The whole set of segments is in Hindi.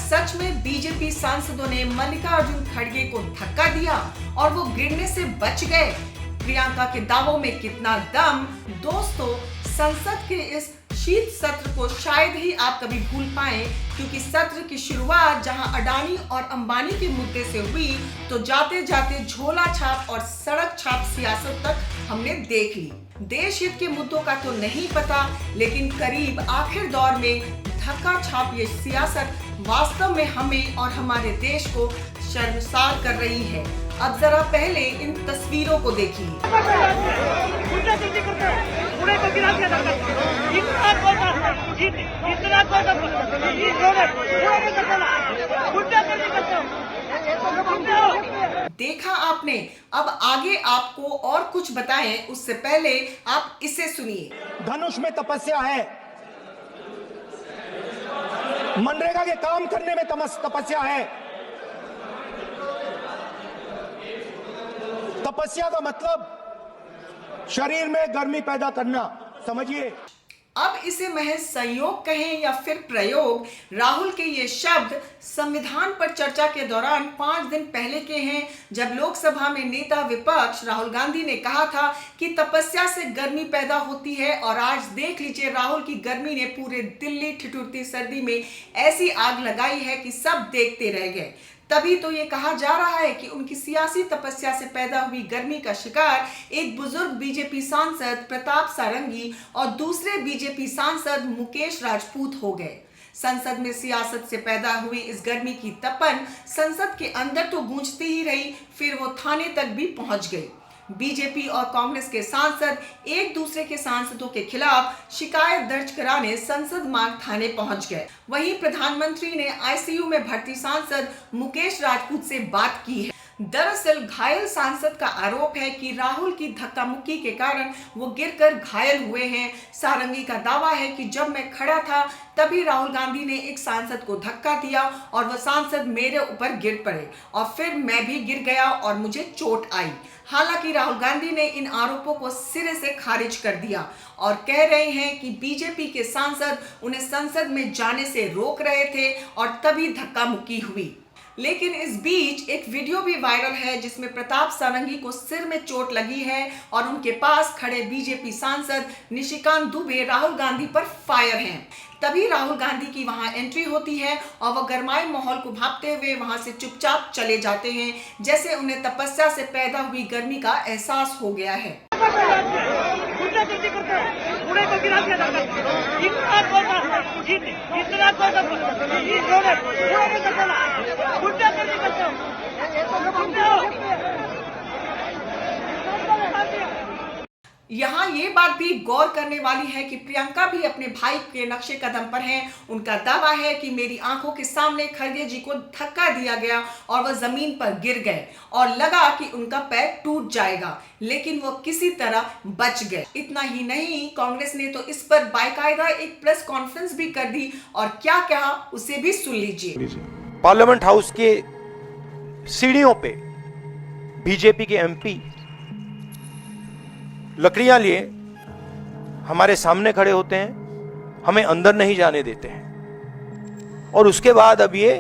सच में बीजेपी सांसदों ने मल्लिकार्जुन खड़गे को धक्का दिया और वो गिरने से बच गए? प्रियंका के दावों में कितना दम? दोस्तों, संसद के इस शीत सत्र को शायद ही आप कभी भूल पाए, क्योंकि सत्र की शुरुआत जहां अडानी और अंबानी के मुद्दे से हुई, तो जाते जाते झोला छाप और सड़क छाप सियासत तक हमने देख ली। देश हित के मुद्दों का तो नहीं पता, लेकिन करीब आखिर दौर में धक्का छाप ये सियासत वास्तव में हमें और हमारे देश को शर्मसार कर रही है। अब जरा पहले इन तस्वीरों को देखिए। देखा आपने? अब आगे आपको और कुछ बताएं, उससे पहले आप इसे सुनिए। धनुष में तपस्या है, मनरेगा के काम करने में तपस्या है। तपस्या का मतलब शरीर में गर्मी पैदा करना, समझिए। अब इसे महज संयोग कहें या फिर प्रयोग, राहुल के ये शब्द संविधान पर चर्चा के दौरान 5 दिन पहले के हैं, जब लोकसभा में नेता विपक्ष राहुल गांधी ने कहा था कि तपस्या से गर्मी पैदा होती है। और आज देख लीजिए, राहुल की गर्मी ने पूरे दिल्ली ठिठुरती सर्दी में ऐसी आग लगाई है कि सब देखते रह गए। तभी तो ये कहा जा रहा है कि उनकी सियासी तपस्या से पैदा हुई गर्मी का शिकार एक बुजुर्ग बीजेपी सांसद प्रताप सारंगी और दूसरे बीजेपी सांसद मुकेश राजपूत हो गए। संसद में सियासत से पैदा हुई इस गर्मी की तपन संसद के अंदर तो गूंजती ही रही, फिर वो थाने तक भी पहुंच गई। बीजेपी और कांग्रेस के सांसद एक दूसरे के सांसदों के खिलाफ शिकायत दर्ज कराने संसद मार्ग थाने पहुंच गए। वहीं प्रधानमंत्री ने आईसीयू में भर्ती सांसद मुकेश राजपूत से बात की है। दरअसल घायल सांसद का आरोप है कि राहुल की धक्का मुक्की के कारण वो गिरकर घायल हुए हैं। सारंगी का दावा है कि जब मैं खड़ा था तभी राहुल गांधी ने एक सांसद को धक्का दिया और वह सांसद मेरे ऊपर गिर पड़े और फिर मैं भी गिर गया और मुझे चोट आई। हालांकि राहुल गांधी ने इन आरोपों को सिरे से खारिज कर दिया और कह रहे हैं कि बीजेपी के सांसद उन्हें संसद में जाने से रोक रहे थे और तभी धक्का मुक्की हुई। लेकिन इस बीच एक वीडियो भी वायरल है जिसमें प्रताप सारंगी को सिर में चोट लगी है और उनके पास खड़े बीजेपी सांसद निशिकांत दुबे राहुल गांधी पर फायर हैं। तभी राहुल गांधी की वहां एंट्री होती है और वह गरमाए माहौल को भांपते हुए वहां से चुपचाप चले जाते हैं, जैसे उन्हें तपस्या से पैदा हुई गर्मी का एहसास हो गया है। यहाँ ये बात भी गौर करने वाली है कि प्रियंका भी अपने भाई के नक्शे कदम पर हैं। उनका दावा है कि मेरी आंखों के सामने खड़गे जी को धक्का दिया गया और वह जमीन पर गिर गए और लगा कि उनका पैर टूट जाएगा, लेकिन वो किसी तरह बच गए। इतना ही नहीं, कांग्रेस ने तो इस पर बाकायदा एक प्रेस कॉन्फ्रेंस भी कर दी और क्या कहा उसे भी सुन लीजिए। पार्लियामेंट हाउस के सीढ़ियों पे बीजेपी के एमपी लकड़ियां लिए हमारे सामने खड़े होते हैं, हमें अंदर नहीं जाने देते हैं और उसके बाद अब ये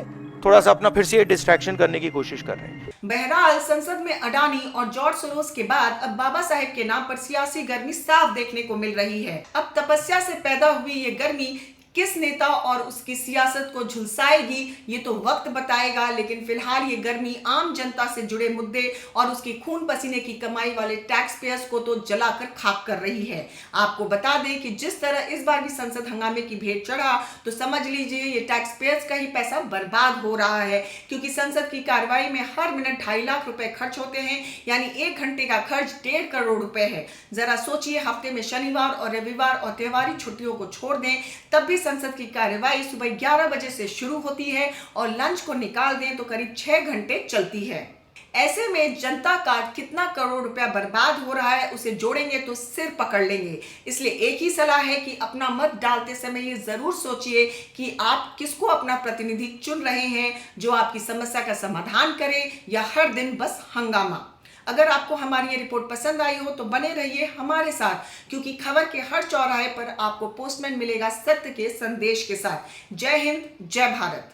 थोड़ा सा अपना फिर से डिस्ट्रैक्शन करने की कोशिश कर रहे हैं। बहरहाल, संसद में अडानी और जॉर्ज सोरोस के बाद अब बाबा साहेब के नाम पर सियासी गर्मी साफ देखने को मिल रही है। अब तपस्या से पैदा हुई ये गर्मी किस नेता और उसकी सियासत को झुलसाएगी, ये तो वक्त बताएगा। लेकिन फिलहाल ये गर्मी आम जनता से जुड़े मुद्दे और उसकी खून पसीने की कमाई वाले टैक्स पेयर्स को तो जलाकर खाक कर रही है। आपको बता दें कि जिस तरह इस बार भी संसद हंगामे की भेंट चढ़ा, तो समझ लीजिए ये टैक्स पेयर्स का ही पैसा बर्बाद हो रहा है, क्योंकि संसद की कार्रवाई में हर मिनट 2.5 लाख रुपए खर्च होते हैं, यानी 1 घंटे का खर्च 1.5 करोड़ रुपए है। जरा सोचिए, हफ्ते में शनिवार और रविवार और त्योहारी छुट्टियों को छोड़ दें, तब भी संसद की कार्यवाही सुबह 11 बजे से शुरू होती है और लंच को निकाल दें तो करीब 6 घंटे चलती है। ऐसे में जनता का कितना करोड़ रुपया बर्बाद हो रहा है, उसे जोड़ेंगे तो सिर पकड़ लेंगे। इसलिए एक ही सलाह है कि अपना मत डालते समय ये जरूर सोचिए कि आप किसको अपना प्रतिनिधि चुन रहे हैं, जो आपकी समस्या का समाधान करे या हर दिन बस हंगामा। अगर आपको हमारी ये रिपोर्ट पसंद आई हो तो बने रहिए हमारे साथ, क्योंकि खबर के हर चौराहे पर आपको पोस्टमैन मिलेगा सत्य के संदेश के साथ। जय हिंद, जय भारत।